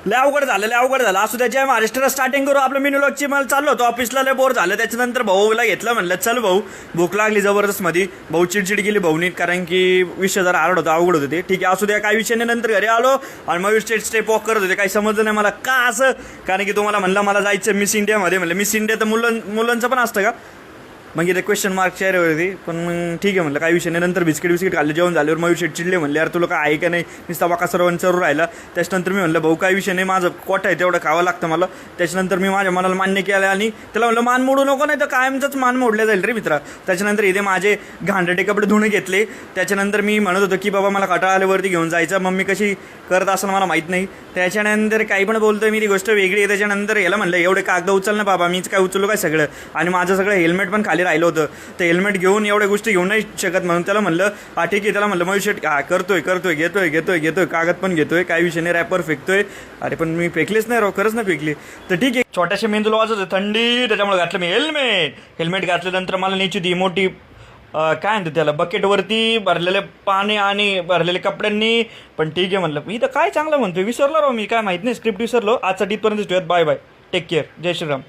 लय अवघड झालं असू त्याच्या महाराष्ट्राला स्टार्टिंग करू आपलं मिनोलॉगची. मला चाललो होतो ऑफिसला, लय बोर झालं. त्याच्यानंतर भाऊला घेतलं, म्हणलं चल भाऊ भूक लागली जबरदस्त मध्ये. भाऊ चिडचिड केली भाऊनी, कारण की विषय जरा हार्ड होता, अवघड होते. ठीक आहे असू द्या, काही विषय नाही. नंतर घरी आलो आणि मग स्टेप वॉक करत होते. काही समजलं नाही मला का असं, कारण की तुम्हाला म्हणलं मला जायचं मिस इंडियामध्ये. म्हणलं मिस इंडिया तर मुलांचं पण असतं का? मग इथे क्वेश्चन मार्क चेहऱ्यावरती. पण मग ठीक आहे म्हणलं, काही विषय नाही. नंतर बिस्किट खाल्ले. जेवण झाल्यावर मयूर शेट चिडले, म्हणले यार तुला काय आहे का नाही, नुसता बाका सर्वांनी चरू राहिला. त्याच्यानंतर मी म्हणलं भाऊ काही विषय नाही, माझं कोटा आहे तेवढं खावं लागतं मला. त्याच्यानंतर मी माझ्या मनाला मान्य केलं आणि त्याला म्हणलं मान मोडू नको, नाही तर कायमचाच मान मोडल्या जाईल रे मित्रा. त्याच्यानंतर इथे माझे घांडटे कपडे धुणे घेतले. त्याच्यानंतर मी म्हणत होतो की बाबा मला कटाळा आल्यावरती घेऊन जायचं. मम्मी कशी करत असं मला माहीत नाही. त्याच्यानंतर काही पण बोलतोय मी, ती गोष्ट वेगळी आहे. त्याच्यानंतर याला म्हणलं एवढे कागद उचल ना बाबा, मीच काय उचलू काय सगळं. आणि माझं सगळं हेल्मेट पण खाली राहिलं होतं. ते हेल्मेट घेऊन एवढ्या गोष्टी घेऊन नाही शकत, म्हणून त्याला म्हणलं हा ठीक आहे. त्याला म्हणलं मयूर शेट हा करतोय घेतोय कागद पण घेतोय, काही विषय नाही. रॅपर फेकतोय. अरे पण मी फेकलेच नाही राव, खरंच नाही फेकली. तर ठीक आहे, छोट्याशा मेंदूला वाजत होते थंडी, त्याच्यामुळे घातलं मी हेल्मेट घातल्यानंतर मला न्यायची ती मोठी काय म्हणते त्याला बकेटवरती भरलेले पाणी आणि भरलेले कपड्यांनी. पण ठीक आहे म्हणलं, मी तर काय चांगलं म्हणतोय, विसरलो राव मी, काय माहित नाही, स्क्रिप्ट विसरलो. आजचा टिथपर्यंत ठेवत. बाय बाय, टेक केअर, जय श्रीराम.